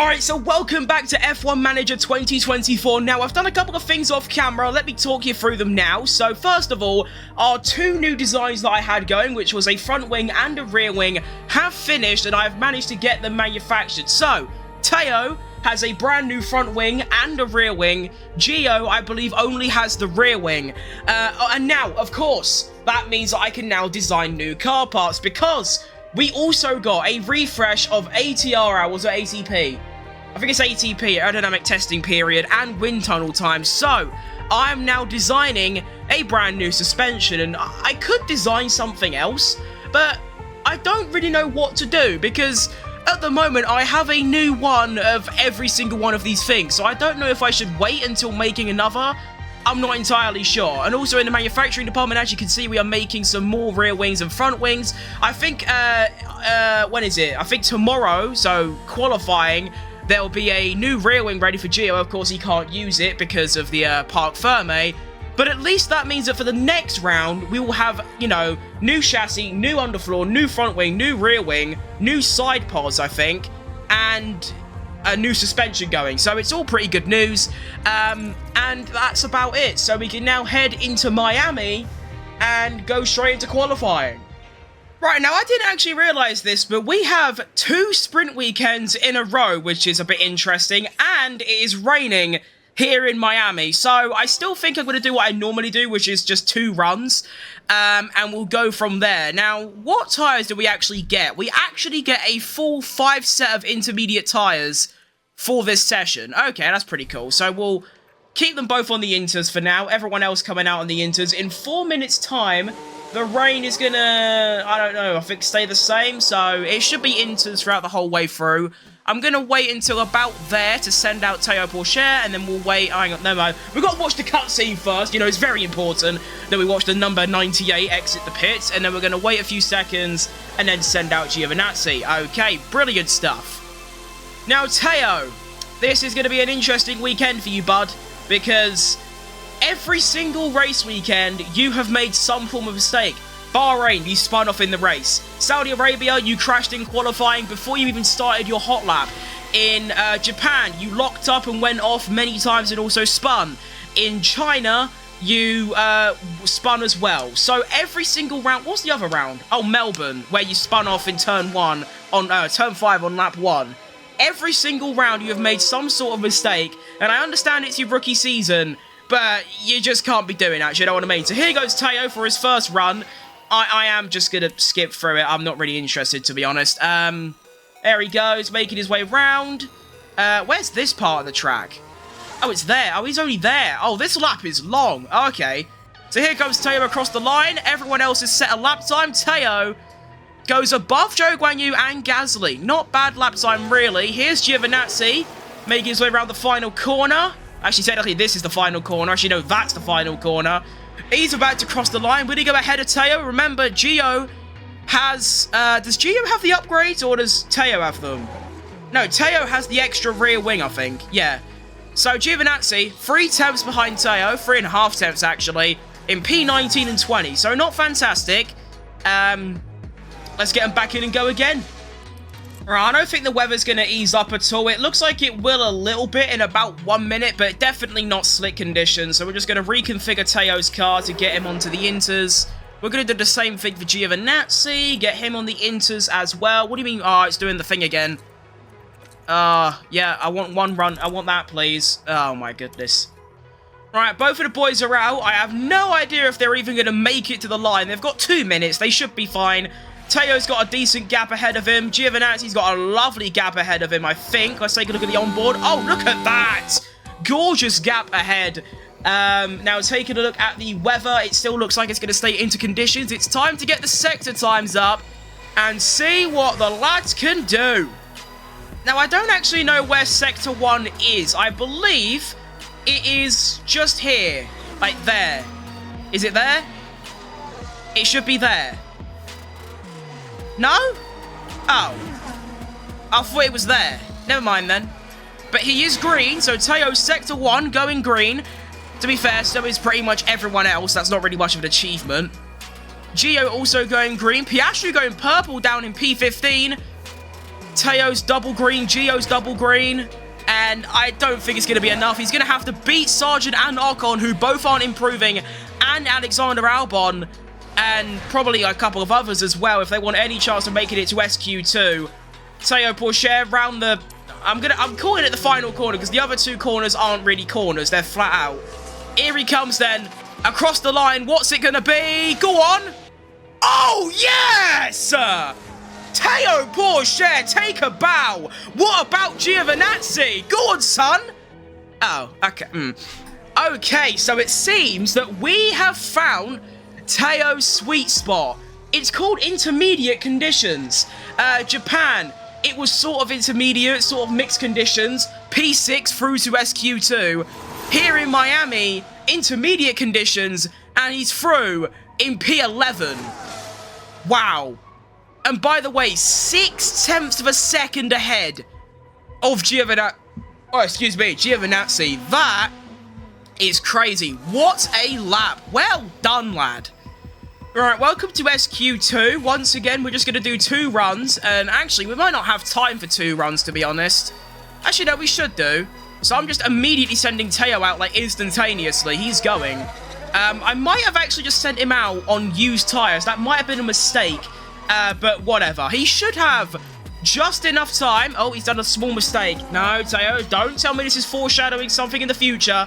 Alright, so welcome back to F1 Manager 2024. Now, I've done a couple of things off camera. Let me talk you through them now. So, first of all, our two new designs that I had going, which was a front wing and a rear wing, have finished, and I've managed to get them manufactured. So, Teo has a brand new front wing and a rear wing. Gio, I believe, only has the rear wing. And now, of course, that means that I can now design new car parts, because we also got a refresh of ATR hours, or ATP. I think it's ATP, Aerodynamic Testing Period, and Wind Tunnel Time. So, I am now designing a brand new suspension, and I could design something else, but I don't really know what to do, because at the moment, I have a new one of every single one of these things, so I don't know if I should wait until making another. I'm not entirely sure. And also in the manufacturing department, as you can see, we are making some more rear wings and front wings. I think, when is it? I think tomorrow, so qualifying, there'll be a new rear wing ready for Gio. Of course, he can't use it because of the Parc Ferme. But at least that means that for the next round, we will have, you know, new chassis, new underfloor, new front wing, new rear wing, new side pods, I think, and a new suspension going. So it's all pretty good news. And that's about it. So we can now head into Miami and go straight into qualifying. Right, now I didn't actually realise this, but we have 2 sprint weekends in a row, which is a bit interesting, and it is raining here in Miami. So I still think I'm going to do what I normally do, which is just 2 runs, and we'll go from there. Now, what tyres do we actually get? We actually get a full 5 set of intermediate tyres for this session. Okay, that's pretty cool. So we'll keep them both on the inters for now. Everyone else coming out on the inters. In 4 minutes' time, the rain is gonna, I don't know, I think stay the same. So it should be inters throughout the whole way through. I'm gonna wait until about there to send out Teo Pourchaire, and then we'll wait. Hang on, no, we've got to watch the cutscene first. You know, it's very important that we watch the number 98 exit the pits, and then we're gonna wait a few seconds and then send out Giovinazzi. Okay, brilliant stuff. Now, Teo, this is going to be an interesting weekend for you, bud, because every single race weekend, you have made some form of mistake. Bahrain, you spun off in the race. Saudi Arabia, you crashed in qualifying before you even started your hot lap. In Japan, you locked up and went off many times and also spun. In China, you spun as well. So every single round, what's the other round? Oh, Melbourne, where you spun off in turn 1 on turn 5 on lap 1. Every single round you have made some sort of mistake, and I understand it's your rookie season, but you just can't be doing that, you know what I mean? So here goes Teo for his first run. I am just going to skip through it. I'm not really interested, to be honest. There he goes, making his way round. Where's this part of the track? Oh, it's there. Oh, he's only there. Oh, this lap is long. Okay. So here comes Teo across the line. Everyone else has set a lap time. Teo goes above Zhou Guanyu and Gasly. Not bad lap time, really. Here's Giovinazzi making his way around the final corner. Actually, technically, this is the final corner. Actually, no, that's the final corner. He's about to cross the line. Will he go ahead of Teo? Remember, Gio has... does Gio have the upgrades, or does Teo have them? No, Teo has the extra rear wing, I think. Yeah. So, Giovinazzi, 3 tenths behind Teo. 3.5 tenths, actually, in P19 and 20. So, not fantastic. Let's get him back in and go again. Right, I don't think the weather's going to ease up at all. It looks like it will a little bit in about 1 minute, but definitely not slick conditions. So we're just going to reconfigure Teo's car to get him onto the inters. We're going to do the same thing for Giovinazzi, get him on the inters as well. What do you mean? Oh, it's doing the thing again. Yeah, I want 1 run. I want that, please. Oh, my goodness. Right, both of the boys are out. I have no idea if they're even going to make it to the line. They've got 2 minutes. They should be fine. Teo's got a decent gap ahead of him. Giovinazzi's got a lovely gap ahead of him, I think. Let's take a look at the onboard. Oh, look at that! Gorgeous gap ahead. Now, taking a look at the weather, it still looks like it's going to stay into conditions. It's time to get the sector times up and see what the lads can do. Now, I don't actually know where Sector 1 is. I believe it is just here. Like there. Is it there? It should be there. No? Oh. I thought it was there. Never mind then. But he is green, so Teo's Sector 1 going green. To be fair, so is pretty much everyone else. That's not really much of an achievement. Gio also going green. Piastri going purple down in P15. Teo's double green, Gio's double green. And I don't think it's going to be enough. He's going to have to beat Sargent and Ocon, who both aren't improving, and Alexander Albon, and probably a couple of others as well, if they want any chance of making it to SQ2. Teo Pourchaire round the... I'm calling it the final corner, because the other two corners aren't really corners. They're flat out. Here he comes then. Across the line. What's it going to be? Go on. Oh, yes! Teo Pourchaire, take a bow. What about Giovinazzi? Go on, son. Oh, okay. Okay, so it seems that we have found Teo's sweet spot. It's called intermediate conditions. Japan, it was sort of intermediate, sort of mixed conditions. P6 through to SQ2. Here in Miami, intermediate conditions, and he's through in P11. Wow. And by the way, 6/10 of a second ahead of Giovinazzi. That is crazy. What a lap. Well done, lad. Alright, welcome to SQ2. Once again, we're just going to do 2 runs. And actually, we might not have time for 2 runs, to be honest. Actually, no, we should do. So I'm just immediately sending Teo out, like, instantaneously. He's going. I might have actually just sent him out on used tyres. That might have been a mistake. But whatever. He should have just enough time. Oh, he's done a small mistake. No, Teo, don't tell me this is foreshadowing something in the future.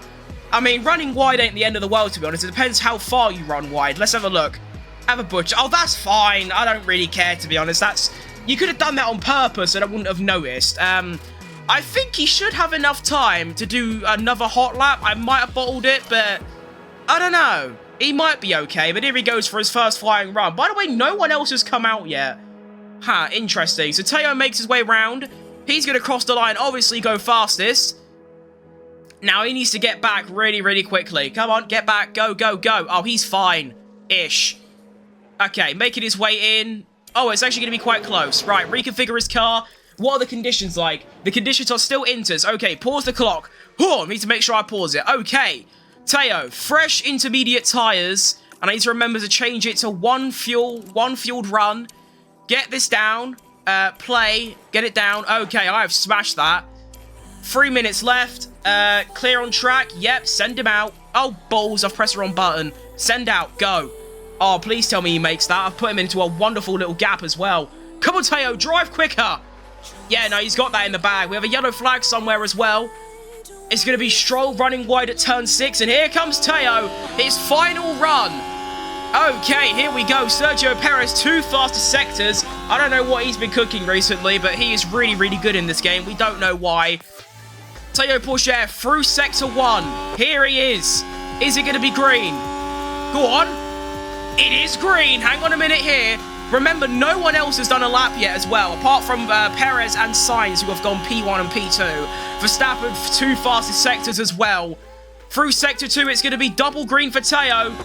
I mean, running wide ain't the end of the world, to be honest. It depends how far you run wide. Let's have a look. Have a butcher. Oh, that's fine. I don't really care, to be honest. You could have done that on purpose and I wouldn't have noticed. I think he should have enough time to do another hot lap. I might have bottled it, but I don't know. He might be okay, but here he goes for his first flying run. By the way, no one else has come out yet. Huh, interesting. So Teo makes his way round. He's going to cross the line, obviously go fastest. Now he needs to get back really, really quickly. Come on, get back. Go, go, go. Oh, he's fine-ish. Okay, making his way in. Oh, it's actually going to be quite close. Right, reconfigure his car. What are the conditions like? The conditions are still inters. Okay, pause the clock. Oh, I need to make sure I pause it. Okay. Teo, fresh intermediate tyres, and I need to remember to change it to one fueled run. Get this down, play, get it down. Okay, I have smashed that. 3 minutes left, clear on track, yep, send him out. Oh, balls, I've pressed the wrong button. Send out, go. Oh, please tell me he makes that. I've put him into a wonderful little gap as well. Come on, Teo, drive quicker. Yeah, no, he's got that in the bag. We have a yellow flag somewhere as well. It's going to be Stroll running wide at turn 6, and here comes Teo, his final run. Okay, here we go. Sergio Perez, 2 fastest sectors. I don't know what he's been cooking recently, but he is really, really good in this game. We don't know why. Teo Pourchaire through sector 1. Here he is. Is it going to be green? Go on. It is green. Hang on a minute here. Remember, no one else has done a lap yet as well, apart from Perez and Sainz, who have gone P1 and P2. Verstappen, 2 fastest sectors as well. Through Sector 2, it's going to be double green for Teo.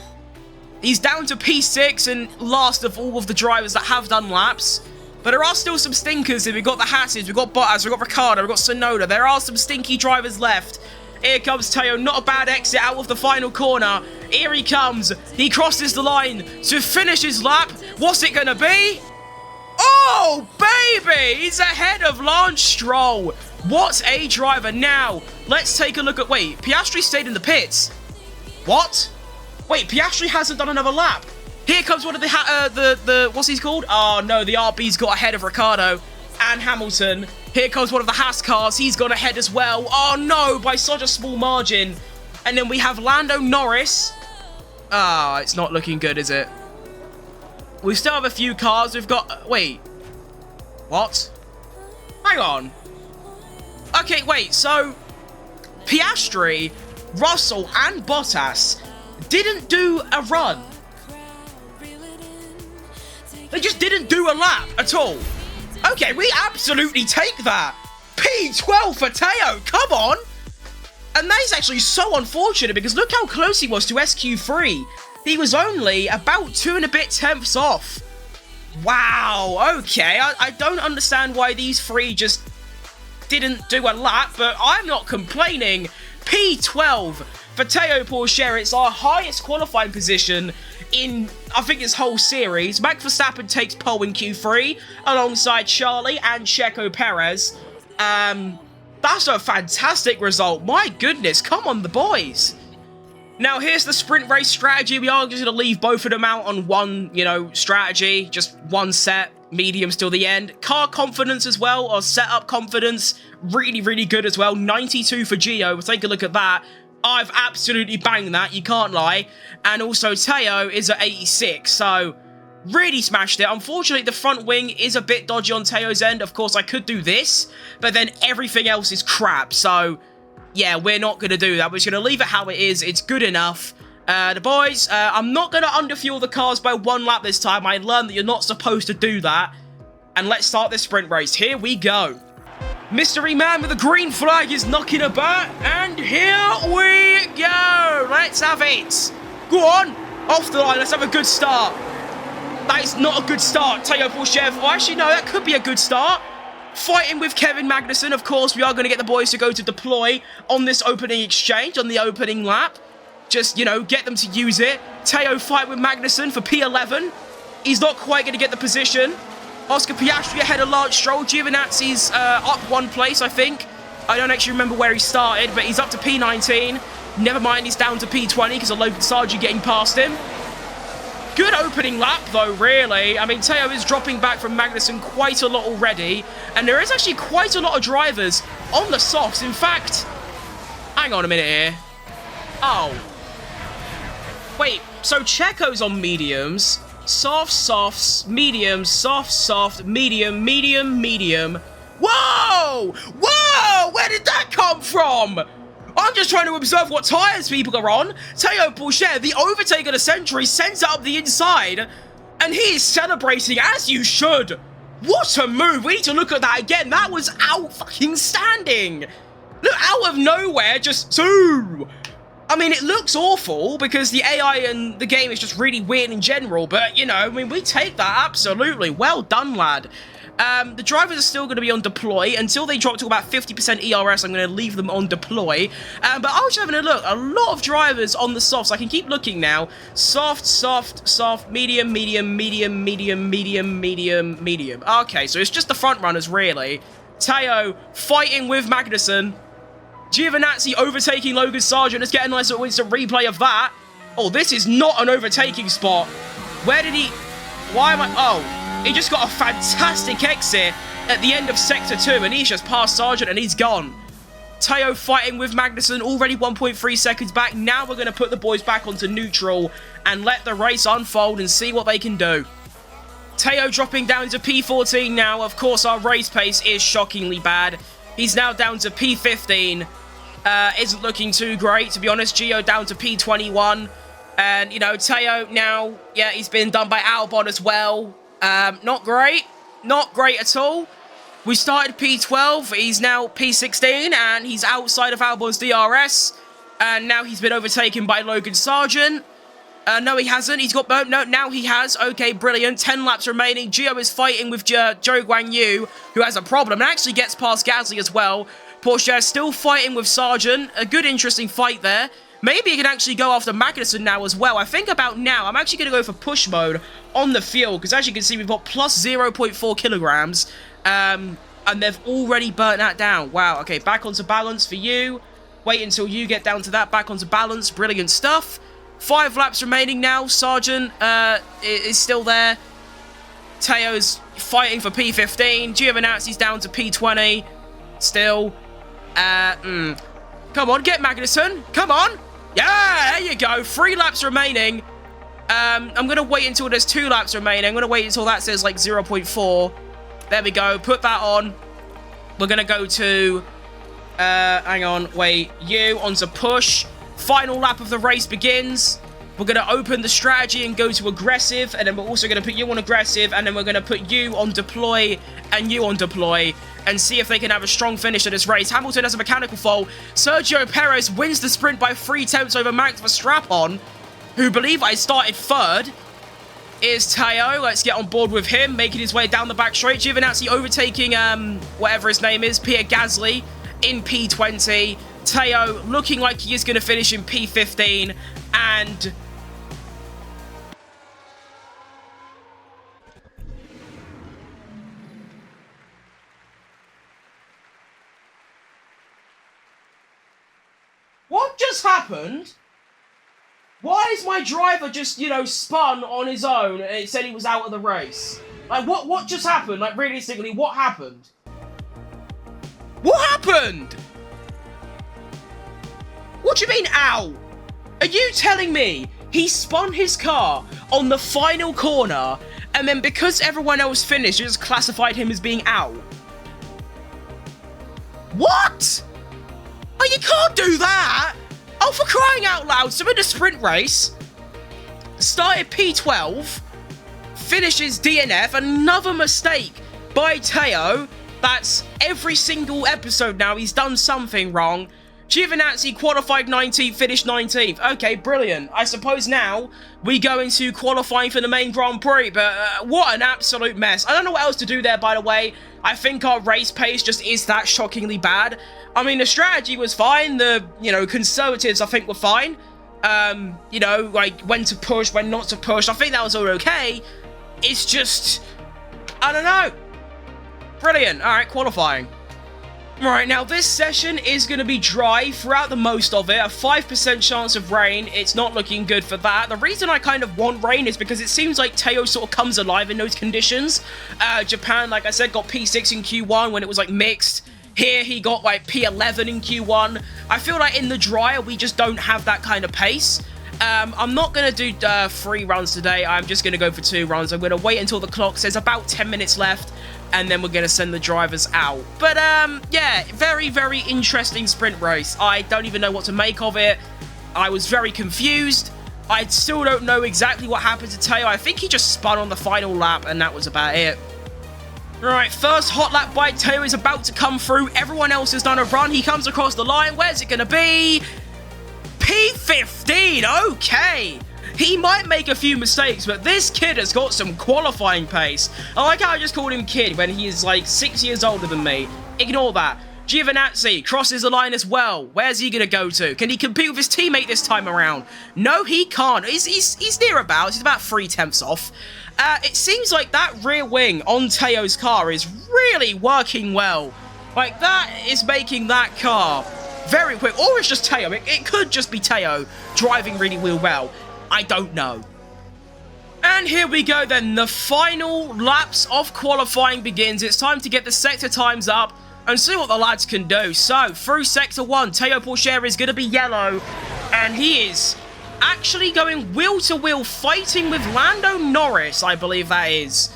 He's down to P6 and last of all of the drivers that have done laps. But there are still some stinkers. We've got the Hasses, we've got Bottas, we've got Ricciardo, we've got Tsunoda. There are some stinky drivers left. Here comes Teo, not a bad exit out of the final corner. Here he comes. He crosses the line to finish his lap. What's it going to be? Oh, baby! He's ahead of Lance Stroll. What a driver. Now, let's take a look at... Wait, Piastri stayed in the pits. What? Wait, Piastri hasn't done another lap. Here comes one of the what's he called? Oh, no, the RB's got ahead of Ricciardo and Hamilton. Here comes one of the Haas cars. He's gone ahead as well. Oh, no, by such a small margin. And then we have Lando Norris. Ah, it's not looking good, is it? We still have a few cars. We've got... Wait. What? Hang on. Okay, wait. So, Piastri, Russell, and Bottas didn't do a run. They just didn't do a lap at all. Okay, we absolutely take that. P12 for Teo. Come on. And that is actually so unfortunate because look how close he was to SQ3. He was only about 2 and a bit tenths off. Wow, okay. I don't understand why these 3 just didn't do a lap, but I'm not complaining. P12 for Teo Pourchaire. It's our highest qualifying position in, I think, this whole series. Max Verstappen takes pole in Q3 alongside Charlie and Checo Perez. That's a fantastic result. My goodness, come on, the boys. Now, here's the sprint race strategy. We are just going to leave both of them out on one, strategy. Just one set, mediums till the end. Car confidence as well, or setup confidence, really, really good as well. 92 for Gio. We'll take a look at that. I've absolutely banged that, you can't lie. And also, Teo is at 86, so really smashed it. Unfortunately, the front wing is a bit dodgy on Teo's end. Of course, I could do this, but then everything else is crap. So, yeah, we're not going to do that. We're just going to leave it how it is. It's good enough. The boys, I'm not going to underfuel the cars by 1 lap this time. I learned that you're not supposed to do that. And let's start this sprint race. Here we go. Mystery Man with the green flag is knocking about, and here we go. Let's have it. Go on. Off the line. Let's have a good start. That is not a good start. Teo Porchev. Oh, actually, no, that could be a good start. Fighting with Kevin Magnussen. Of course, we are going to get the boys to go to deploy on this opening exchange, on the opening lap. Just, get them to use it. Teo fight with Magnussen for P11. He's not quite going to get the position. Oscar Piastri ahead of Lance Stroll. Giovinazzi's up 1 place, I think. I don't actually remember where he started, but he's up to P19. Never mind, he's down to P20 because of Logan Sargent getting past him. Good opening lap, though, really. I mean, Teo is dropping back from Magnussen quite a lot already, and there is actually quite a lot of drivers on the softs. In fact, hang on a minute here. Oh. Wait, so Checo's on mediums. Soft, softs, medium, soft, soft, medium, medium, medium. Whoa! Whoa! Where did that come from? I'm just trying to observe what tyres people are on. Teo Porcher, the overtake of the century, sends it up the inside. And he is celebrating, as you should. What a move. We need to look at that again. That was out fucking standing. Look, out of nowhere, just so. I mean, it looks awful because the AI and the game is just really weird in general, but, we take that, absolutely. Well done, lad. The drivers are still going to be on deploy until they drop to about 50% ERS. I'm going to leave them on deploy. But I was having a look. A lot of drivers on the softs. I can keep looking now. Soft, soft, soft, medium, medium, medium, medium, medium, medium, medium. Okay, so it's just the front runners, really. Teo fighting with Magnussen. Giovinazzi overtaking Logan Sargent. Let's get a nice little instant replay of that. Oh, this is not an overtaking spot. Where did he... Why am I... Oh, he just got a fantastic exit at the end of Sector 2, and he's just passed Sargent, and he's gone. Teo fighting with Magnussen, already 1.3 seconds back. Now we're going to put the boys back onto neutral and let the race unfold and see what they can do. Teo dropping down to P14 now. Of course, our race pace is shockingly bad. He's now down to P15. Isn't looking too great, to be honest. Gio down to P21. And, Teo now, yeah, he's been done by Albon as well. Not great. Not great at all. We started P12. He's now P16, and he's outside of Albon's DRS. And now he's been overtaken by Logan Sargent. No, he hasn't. He's got... No, now he has. Okay, brilliant. 10 laps remaining. Gio is fighting with Zhou Guanyu, who has a problem, and actually gets past Gasly as well. Porsche still fighting with Sargent. A good, interesting fight there. Maybe he can actually go after Magnussen now as well. I think about now, I'm actually going to go for push mode on the field, because as you can see, we've got plus 0.4 kilograms, and they've already burnt that down. Wow, okay, back onto balance for you. Wait until you get down to that, back onto balance. Brilliant stuff. 5 laps remaining now. Sargent is still there. Teo's fighting for P15. Giovinazzi's down to P20. Still. Come on, get Magnussen. Come on. Yeah, there you go. 3 laps remaining. I'm going to wait until there's 2 laps remaining. I'm going to wait until that says like 0.4. There we go. Put that on. We're going to go to... hang on. Wait. You onto push. Final lap of the race begins. We're going to open the strategy and go to aggressive, and then we're also going to put you on aggressive, and then we're going to put you on deploy and you on deploy, and see if they can have a strong finish to this race. Hamilton has a mechanical fault. Sergio Perez wins the sprint by 3 tenths over Max Verstappen, who believe I started 3rd. Is Teo. Let's get on board with him, making his way down the back straight. Giovinazzi overtaking, whatever his name is, Pierre Gasly in P20. Teo looking like he is going to finish in P15, and just happened? Why is my driver just, you know, spun on his own and it said he was out of the race? Like, what just happened? Like, realistically, what happened? What happened? What do you mean, ow? Are you telling me he spun his car on the final corner and then because everyone else finished, you just classified him as being out? What? Oh, you can't do that! Oh, for crying out loud, so in a sprint race, started P12, finishes DNF, another mistake by Teo. That's every single episode now, he's done something wrong. Giovinazzi qualified 19th, finished 19th. Okay, brilliant. I suppose now we go into qualifying for the main Grand Prix, but what an absolute mess. I don't know what else to do there, by the way. I think our race pace just is that shockingly bad. I mean, the strategy was fine. The, you know, conservatives, I think, were fine. You know, like, when to push, when not to push. I think that was all okay. It's just, I don't know. Brilliant. All right, qualifying. Right, now this session is going to be dry throughout the most of it, a 5% chance of rain. It's not looking good for that. The reason I kind of want rain is because it seems like Teo sort of comes alive in those conditions. Japan, like I said, got P6 in Q1 when it was like mixed. Here he got like P11 in Q1. I feel like in the dry, we just don't have that kind of pace. I'm not going to do 3 runs today. I'm just going to go for 2 runs. I'm going to wait until the clock says about 10 minutes left. And then we're going to send the drivers out. But, yeah, very, very interesting sprint race. I don't even know what to make of it. I was very confused. I still don't know exactly what happened to Teo. I think he just spun on the final lap, and that was about it. Right, first hot lap by Teo is about to come through. Everyone else has done a run. He comes across the line. Where's it going to be? P15. Okay. He might make a few mistakes, but this kid has got some qualifying pace. I like how I just called him kid when he is like 6 years older than me. Ignore that. Giovinazzi crosses the line as well. Where's he going to go to? Can he compete with his teammate this time around? No, he can't. He's nearabouts. He's about 3/10 off. It seems like that rear wing on Teo's car is really working well. Like, that is making that car very quick. Or it's just Teo. It could just be Teo driving really well. I don't know. And here we go then. The final laps of qualifying begins. It's time to get the sector times up and see what the lads can do. So, through Sector 1, Teo Pourchaire is going to be yellow. And he is actually going wheel-to-wheel fighting with Lando Norris, I believe that is.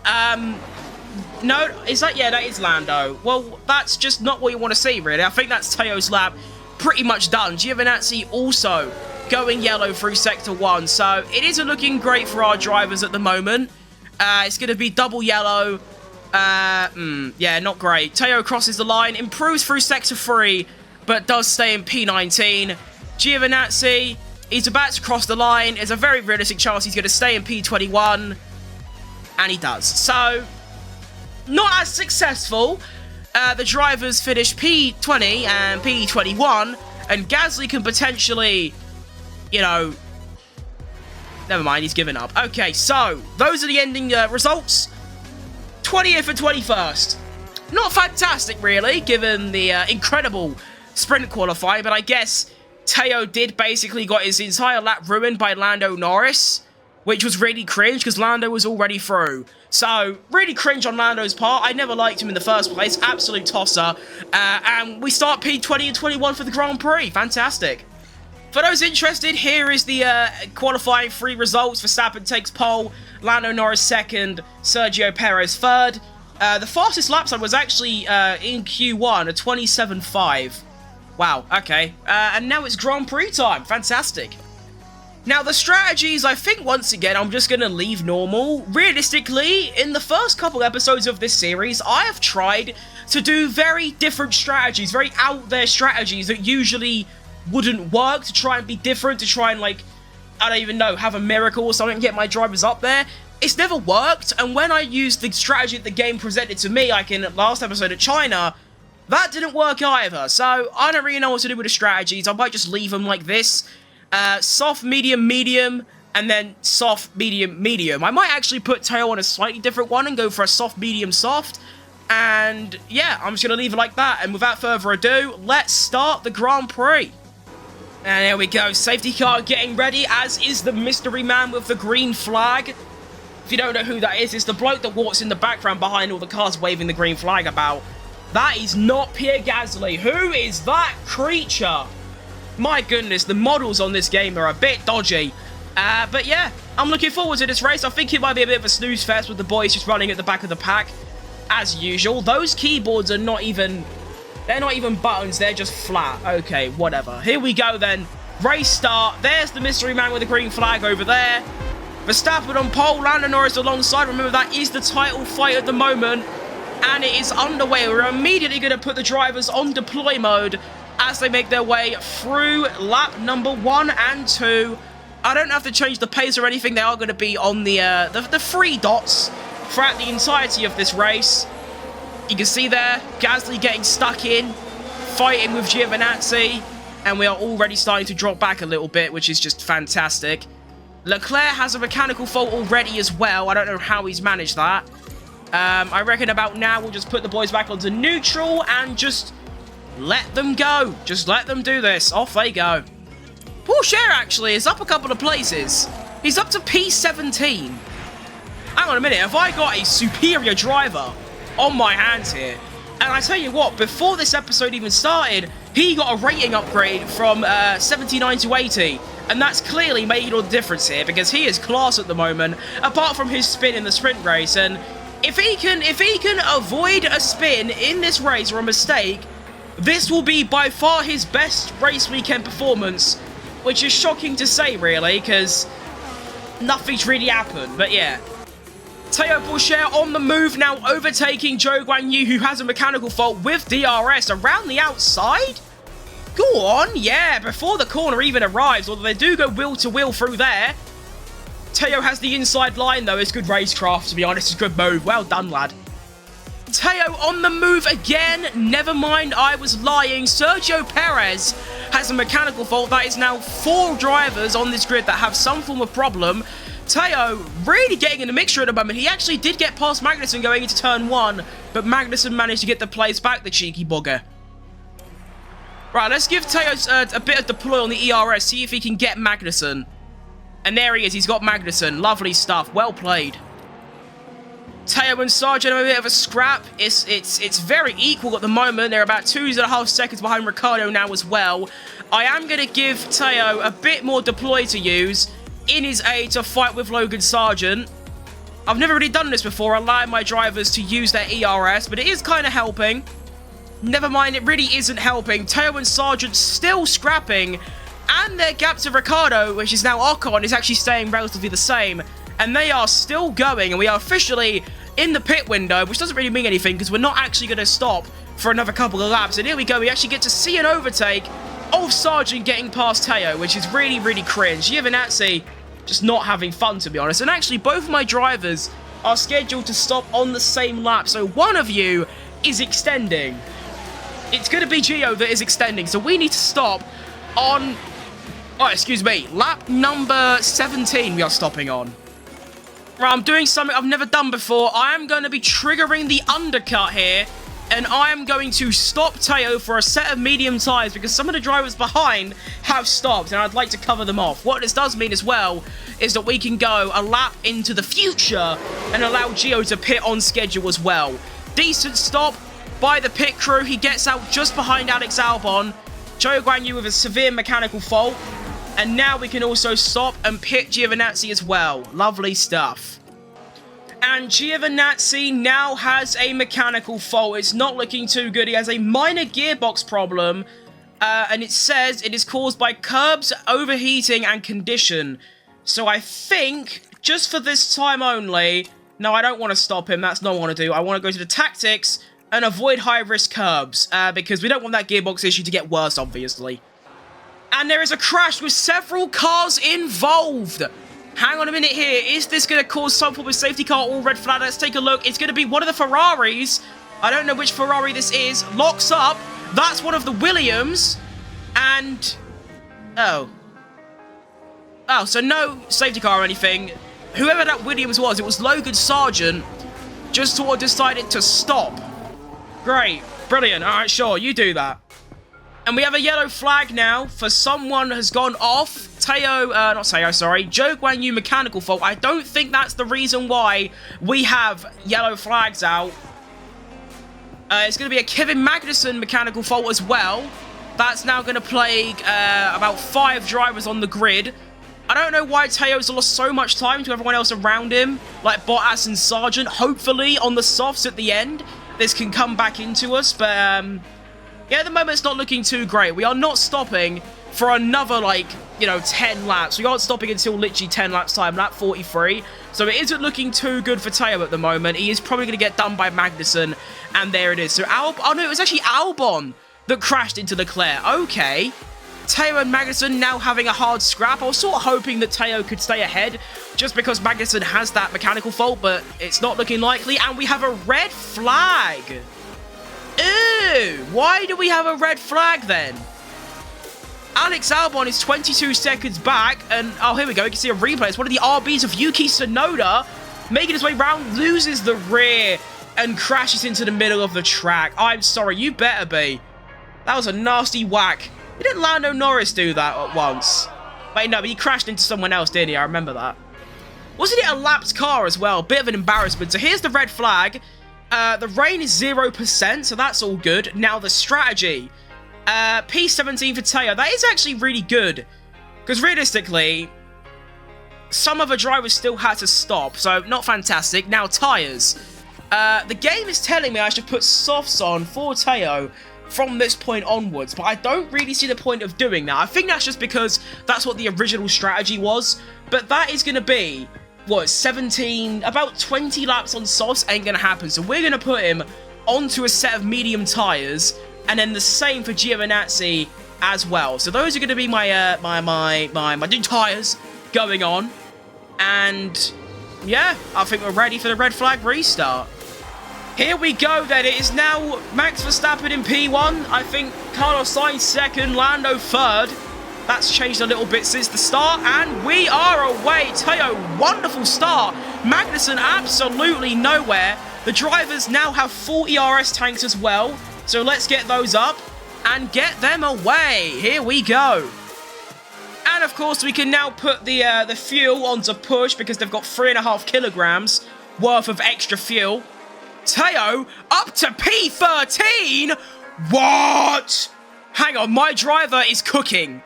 No, is that? Yeah, that is Lando. Well, that's just not what you want to see, really. I think that's Teo's lap pretty much done. Giovinazzi also going yellow through Sector 1, so it isn't looking great for our drivers at the moment. It's going to be double yellow. Yeah, not great. Teo crosses the line, improves through Sector 3, but does stay in P19. Giovinazzi, he's about to cross the line. There's a very realistic chance he's going to stay in P21, and he does. So, not as successful. The drivers finish P20 and P21, and Gasly can potentially, you know, never mind, he's given up. Okay, so, those are the ending results. 20th and 21st. Not fantastic, really, given the incredible sprint qualifying, but I guess Teo did basically got his entire lap ruined by Lando Norris, which was really cringe, because Lando was already through. So, really cringe on Lando's part. I never liked him in the first place. Absolute tosser. And we start P20 and 21 for the Grand Prix. Fantastic. For those interested, here is the qualifying 3 results. Verstappen takes pole, Lando Norris second, Sergio Perez third. The fastest lap time was actually in Q1, a 27.5. Wow, okay. And now it's Grand Prix time. Fantastic. Now, the strategies, I think, once again, I'm just going to leave normal. Realistically, in the first couple episodes of this series, I have tried to do very different strategies, very out-there strategies that usually wouldn't work, to try and be different, to try and, like, I don't even know, have a miracle or something, get my drivers up there. It's never worked, and when I used the strategy that the game presented to me, like in the last episode of China, that didn't work either. So, I don't really know what to do with the strategies. I might just leave them like this. Soft, medium, medium, and then soft, medium, medium. I might actually put Teo on a slightly different one and go for a soft, medium, soft. And, yeah, I'm just going to leave it like that. And without further ado, let's start the Grand Prix. And there we go. Safety car getting ready, as is the mystery man with the green flag. If you don't know who that is, it's the bloke that walks in the background behind all the cars waving the green flag about. That is not Pierre Gasly. Who is that creature? My goodness, the models on this game are a bit dodgy. But yeah, I'm looking forward to this race. I think it might be a bit of a snooze fest with the boys just running at the back of the pack. As usual, those keyboards are not even... They're not even buttons, they're just flat. Okay, whatever. Here we go then. Race start. There's the mystery man with the green flag over there. Verstappen on pole, Lando Norris alongside. Remember, that is the title fight at the moment. And it is underway. We're immediately going to put the drivers on deploy mode as they make their way through lap number 1 and 2. I don't have to change the pace or anything. They are going to be on the 3 dots throughout the entirety of this race. You can see there, Gasly getting stuck in, fighting with Giovinazzi, and we are already starting to drop back a little bit, which is just fantastic. Leclerc has a mechanical fault already as well. I don't know how he's managed that. I reckon about now we'll just put the boys back onto neutral and just let them go. Just let them do this. Off they go. Pourchaire actually is up a couple of places. He's up to P17. Hang on a minute, have I got a superior driver on my hands here? And I tell you what, before this episode even started, he got a rating upgrade from 79 to 80. And that's clearly making all the difference here, because he is class at the moment, apart from his spin in the sprint race. And if he can avoid a spin in this race or a mistake, this will be by far his best race weekend performance, which is shocking to say, really, because nothing's really happened. But yeah. Théo Pourchaire on the move now, overtaking Zhou Guanyu, who has a mechanical fault with DRS around the outside. Go on, yeah, before the corner even arrives, although they do go wheel to wheel through there. Théo has the inside line, though. It's good racecraft, to be honest. It's a good move. Well done, lad. Théo on the move again. Never mind, I was lying. Sergio Perez has a mechanical fault. That is now 4 drivers on this grid that have some form of problem. Théo really getting in the mixture at the moment. He actually did get past Magnussen going into turn 1, but Magnussen managed to get the place back, the cheeky bugger. Right, let's give Théo a bit of deploy on the ERS, see if he can get Magnussen. And there he is, he's got Magnussen. Lovely stuff, well played. Théo and Sargent have a bit of a scrap. It's very equal at the moment. They're about 2.5 seconds behind Ricciardo now as well. I am going to give Théo a bit more deploy to use in his aid to fight with Logan Sargent. I've never really done this before, allowing my drivers to use their ERS, but it is kind of helping. Never mind, it really isn't helping. Théo and Sargent still scrapping, and their gap to Ricciardo, which is now Ocon, is actually staying relatively the same. And they are still going, and we are officially in the pit window, which doesn't really mean anything because we're not actually going to stop for another couple of laps. And here we go, we actually get to see an overtake of Sargent getting past Théo, which is really, really cringe. Giovinazzi just not having fun, to be honest. And actually, both of my drivers are scheduled to stop on the same lap, so one of you is extending. It's going to be Gio that is extending, so we need to stop on... Oh, excuse me. Lap number 17 we are stopping on. Right, I'm doing something I've never done before. I am going to be triggering the undercut here, and I am going to stop Théo for a set of medium tyres because some of the drivers behind have stopped, and I'd like to cover them off. What this does mean as well is that we can go a lap into the future and allow Gio to pit on schedule as well. Decent stop by the pit crew. He gets out just behind Alex Albon. Zhou Guanyu with a severe mechanical fault. And now we can also stop and pit Giovinazzi as well. Lovely stuff. And Giovinazzi now has a mechanical fault. It's not looking too good. He has a minor gearbox problem. And it says it is caused by curbs overheating and condition. So I think, just for this time only... No, I don't want to stop him. That's not what I want to do. I want to go to the tactics and avoid high-risk curbs. Because we don't want that gearbox issue to get worse, obviously. And there is a crash with several cars involved. Hang on a minute here. Is this going to cause some form of safety car or red flag? Let's take a look. It's going to be one of the Ferraris. I don't know which Ferrari this is. Locks up. That's one of the Williams. And... Oh. Oh, so no safety car or anything. Whoever that Williams was, it was Logan Sargent. Just sort of decided to stop. Great. Brilliant. Alright, sure. You do that. And we have a yellow flag now for someone has gone off. Not Teo, sorry. Zhou Guanyu mechanical fault. I don't think that's the reason why we have yellow flags out. It's going to be a Kevin Magnussen mechanical fault as well. That's now going to plague about 5 drivers on the grid. I don't know why Teo's lost so much time to everyone else around him, like Bottas and Sargent. Hopefully, on the softs at the end, this can come back into us, but yeah, at the moment, it's not looking too great. We are not stopping for another, 10 laps. We aren't stopping until literally 10 laps time, lap 43. So it isn't looking too good for Teo at the moment. He is probably going to get done by Magnussen, and there it is. So oh no, it was actually Albon that crashed into Leclerc. Okay. Teo and Magnussen now having a hard scrap. I was sort of hoping that Teo could stay ahead just because Magnussen has that mechanical fault, but it's not looking likely. And we have a red flag. Ew, why do we have a red flag then? Alex Albon is 22 seconds back, and oh, here we go. You can see a replay. It's one of the RBs of Yuki Tsunoda making his way round, loses the rear, and crashes into the middle of the track. I'm sorry, you better be. That was a nasty whack. Didn't Lando Norris do that at once? Wait, no, but he crashed into someone else, didn't he? I remember that. Wasn't it a lapped car as well? Bit of an embarrassment. So here's the red flag. The rain is 0%, so that's all good. Now the strategy. P17 for Teo. That is actually really good. Because realistically, some of the drivers still had to stop, so not fantastic. Now tyres. The game is telling me I should put softs on for Teo from this point onwards, but I don't really see the point of doing that. I think that's just because that's what the original strategy was, but that is going to be, what, 17, about 20 laps on softs ain't going to happen, so we're going to put him onto a set of medium tyres, and then the same for Giovinazzi as well. So those are going to be my new tyres going on, and yeah, I think we're ready for the red flag restart. Here we go then, it is now Max Verstappen in P1, I think Carlos Sainz second, Lando third. That's changed a little bit since the start, and we are away. Teo, wonderful start. Magnussen absolutely nowhere. The drivers now have full ERS tanks as well, so let's get those up and get them away. Here we go. And of course, we can now put the fuel onto push because they've got 3.5 kilograms worth of extra fuel. Teo, up to P13? What? Hang on, my driver is cooking.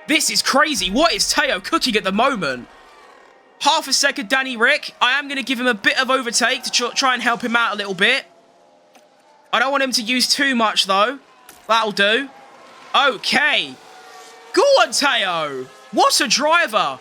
This is crazy. What is Teo cooking at the moment? Half a second, Danny Rick. I am going to give him a bit of overtake to try and help him out a little bit. I don't want him to use too much, though. That'll do. Okay. Go on, Teo. What a driver.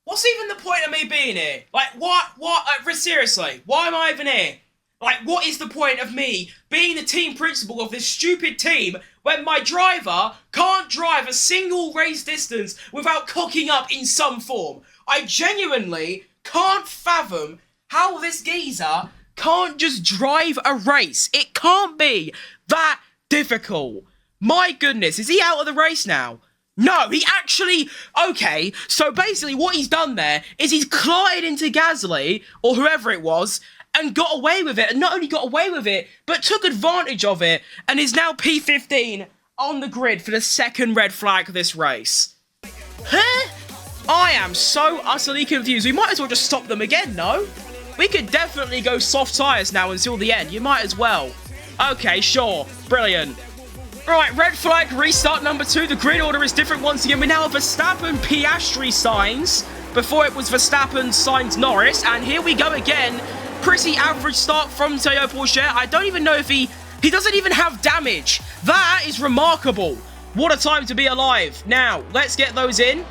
What's even the point of me being here? Like, what, seriously, why am I even here? Like, what is the point of me being the team principal of this stupid team when my driver can't drive a single race distance without cocking up in some form? I genuinely can't fathom how this geezer can't just drive a race. It can't be that difficult. My goodness, is he out of the race now? No, he actually... Okay, so basically what he's done there is he's collided into Gasly, or whoever it was, and got away with it. And not only got away with it, but took advantage of it, and is now P15 on the grid for the second red flag of this race. Huh? I am so utterly confused. We might as well just stop them again, no? We could definitely go soft tyres now until the end. You might as well. Okay, sure. Brilliant. Right, red flag, restart number 2. The grid order is different once again. We now have Verstappen, Piastri, Sainz. Before it was Verstappen, Sainz, Norris. And here we go again. Pretty average start from Teo Pourchaire. I don't even know if he doesn't even have damage. That is remarkable. What a time to be alive. Now, let's get those in.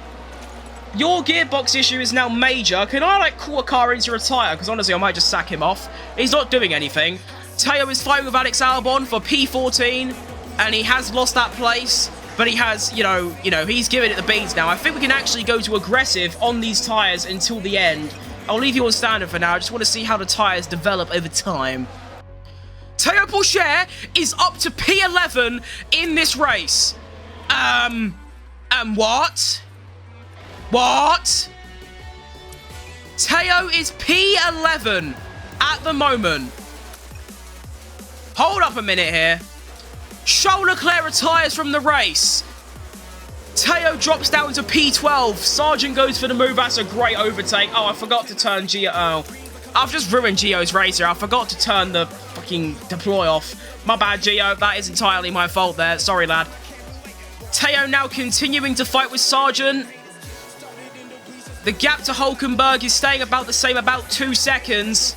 Your gearbox issue is now major. Can I, like, call a car into retire? Because, honestly, I might just sack him off. He's not doing anything. Teo is fighting with Alex Albon for P14, and he has lost that place. But he has, you know, he's giving it the beans now. I think we can actually go to aggressive on these tyres until the end. I'll leave you on standard for now. I just want to see how the tyres develop over time. Teo Pourchaire is up to P11 in this race. What? What? Teo is P11 at the moment. Hold up a minute here. Charles Leclerc retires from the race. Teo drops down to P12. Sargent goes for the move. That's a great overtake. Oh, I forgot to turn Gio. Oh, I've just ruined Gio's race here. I forgot to turn the fucking deploy off. My bad, Gio. That is entirely my fault there. Sorry, lad. Teo now continuing to fight with Sargent. The gap to Hulkenberg is staying about the same, about 2 seconds.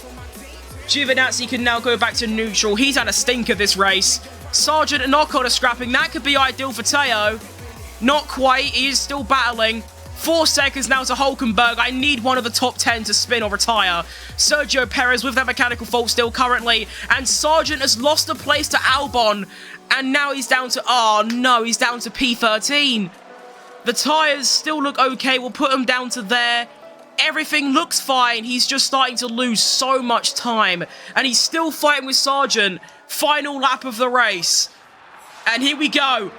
Giovinazzi can now go back to neutral. He's had a stinker this race. Sargent and Ocon are scrapping. That could be ideal for Teo. Not quite. He is still battling. 4 seconds now to Hulkenberg. I need one of the top 10 to spin or retire. Sergio Perez with that mechanical fault still currently. And Sargent has lost a place to Albon. And now he's down to... Oh, no. He's down to P13. The tyres still look okay. We'll put them down to there. Everything looks fine. He's just starting to lose so much time. And he's still fighting with Sargent. Final lap of the race. And here we go.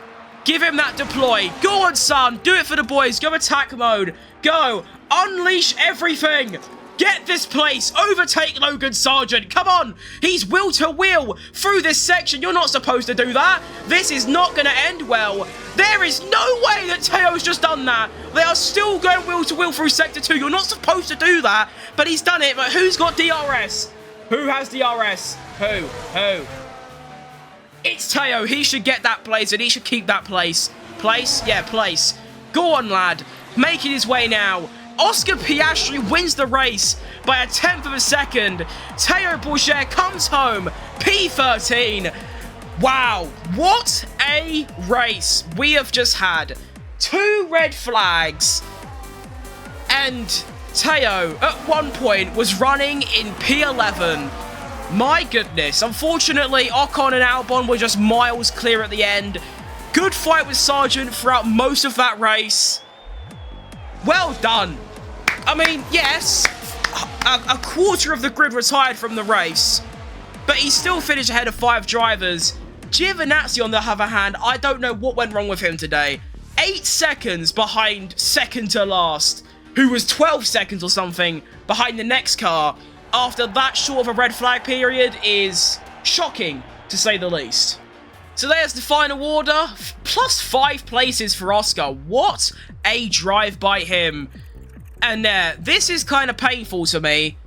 Give him that deploy. Go on, son. Do it for the boys. Go attack mode. Go. Unleash everything. Get this place. Overtake Logan Sargent. Come on. He's wheel to wheel through this section. You're not supposed to do that. This is not going to end well. There is no way that Teo's just done that. They are still going wheel to wheel through Sector 2. You're not supposed to do that. But he's done it. But who's got DRS? Who has DRS? Who? It's Teo. He should get that place and he should keep that place. Place? Yeah, place. Go on, lad. Making his way now. Oscar Piastri wins the race by a 10th of a second. Teo Pourchaire comes home. P13. Wow. What a race we have just had. 2 red flags. And Teo, at one point, was running in P11. My goodness. Unfortunately, Ocon and Albon were just miles clear at the end. Good fight with Sargent throughout most of that race. Well done. I mean, yes, a quarter of the grid retired from the race, but he still finished ahead of 5 drivers. Giovinazzi, on the other hand, I don't know what went wrong with him today. 8 seconds behind second to last, who was 12 seconds or something behind the next car. After that short of a red flag period is shocking, to say the least. So there's the final order, plus 5 places for Oscar. What a drive by him. And this is kind of painful to me.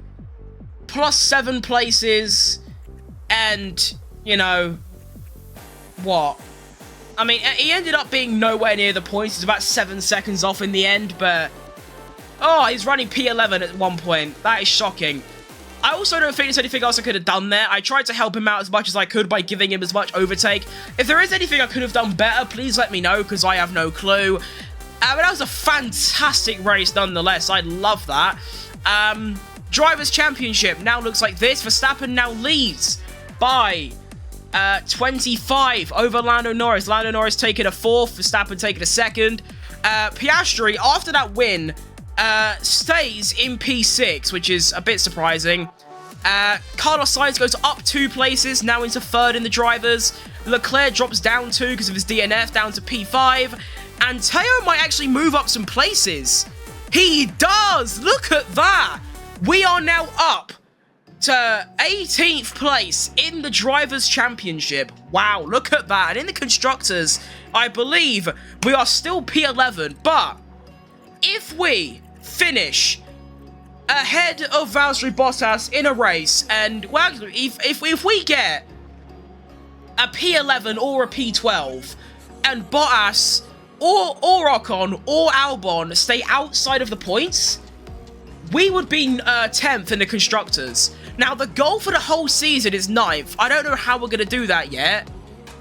Plus 7 places, and, you know, what? I mean, he ended up being nowhere near the points. He's about 7 seconds off in the end, but... Oh, he's running P11 at one point. That is shocking. I also don't think there's anything else I could have done there. I tried to help him out as much as I could by giving him as much overtake. If there is anything I could have done better, please let me know, because I have no clue. But that was a fantastic race nonetheless. I love that. Drivers' Championship now looks like this. Verstappen now leads by 25 over Lando Norris. Lando Norris taking a 4th, Verstappen taking a 2nd. Piastri, after that win, stays in P6, which is a bit surprising. Carlos Sainz goes up 2 places, now into 3rd in the drivers. Leclerc drops down 2 because of his DNF, down to P5. And Teo might actually move up some places. He does! Look at that! We are now up to 18th place in the Drivers' Championship. Wow, look at that. And in the Constructors, I believe we are still P11. But if we finish ahead of Valtteri Bottas in a race, and, well, if we get a P11 or a P12, and Bottas or Ocon or Albon stay outside of the points, we would be 10th in the Constructors. Now, the goal for the whole season is 9th. I don't know how we're going to do that yet,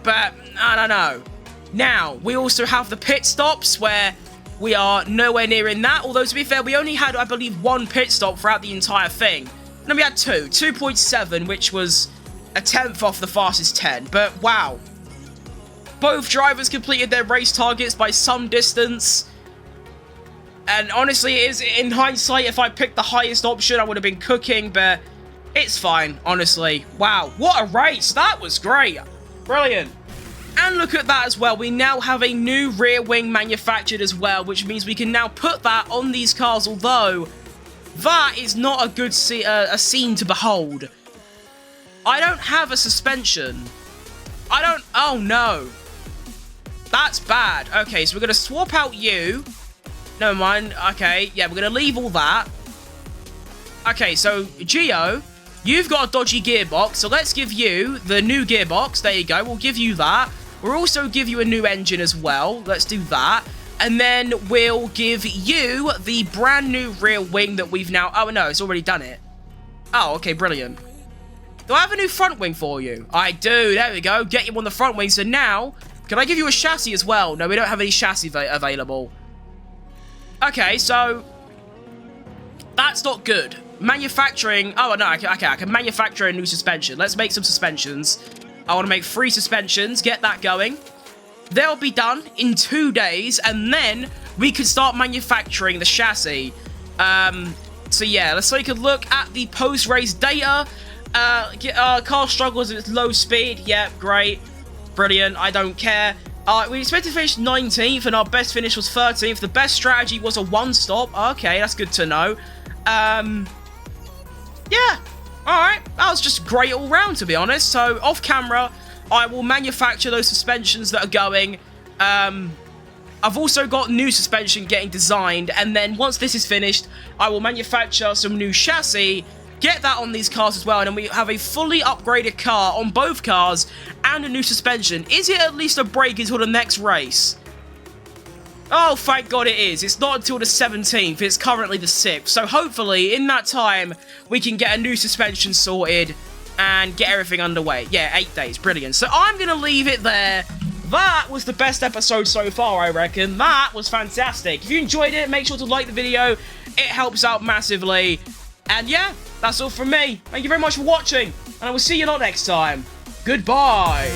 but I don't know. Now, we also have the pit stops where We are nowhere near in that, although to be fair, we only had, I believe, 1 pit stop throughout the entire thing. No, we had 2.7, which was a 10th off the fastest 10, but wow. Both drivers completed their race targets by some distance. And honestly, it is, in hindsight, if I picked the highest option, I would have been cooking, but it's fine, honestly. Wow, what a race. That was great. Brilliant. And look at that as well. We now have a new rear wing manufactured as well, which means we can now put that on these cars, although that is not a good scene to behold. I don't have a suspension. Oh no. That's bad. Okay, so we're going to swap out you. Never mind. Okay, yeah, we're going to leave all that. Okay, so Gio, you've got a dodgy gearbox, so let's give you the new gearbox. There you go. We'll give you that. We'll also give you a new engine as well. Let's do that. And then we'll give you the brand new rear wing that we've now... Oh, no, it's already done it. Oh, okay, brilliant. Do I have a new front wing for you? I do. There we go. Get you on the front wing. So now, can I give you a chassis as well? No, we don't have any chassis available. Okay, so that's not good. Manufacturing... Oh, no, okay, I can manufacture a new suspension. Let's make some suspensions. I want to make 3 suspensions. Get that going. They'll be done in 2 days, and then we can start manufacturing the chassis. So yeah, let's take a look at the post-race data. Car struggles at low speed. Yeah, great. Brilliant. I don't care. We expected to finish 19th, and our best finish was 13th. The best strategy was a 1-stop. Okay, that's good to know. Yeah. Alright. That was just great all round, to be honest. So, off camera, I will manufacture those suspensions that are going. I've also got new suspension getting designed, and then once this is finished, I will manufacture some new chassis, get that on these cars as well, and then we have a fully upgraded car on both cars and a new suspension. Is it at least a break until the next race? Oh, thank God it is. It's not until the 17th. It's currently the 6th. So hopefully, in that time, we can get a new suspension sorted and get everything underway. Yeah, 8 days. Brilliant. So I'm going to leave it there. That was the best episode so far, I reckon. That was fantastic. If you enjoyed it, make sure to like the video. It helps out massively. And yeah, that's all from me. Thank you very much for watching, and I will see you lot next time. Goodbye.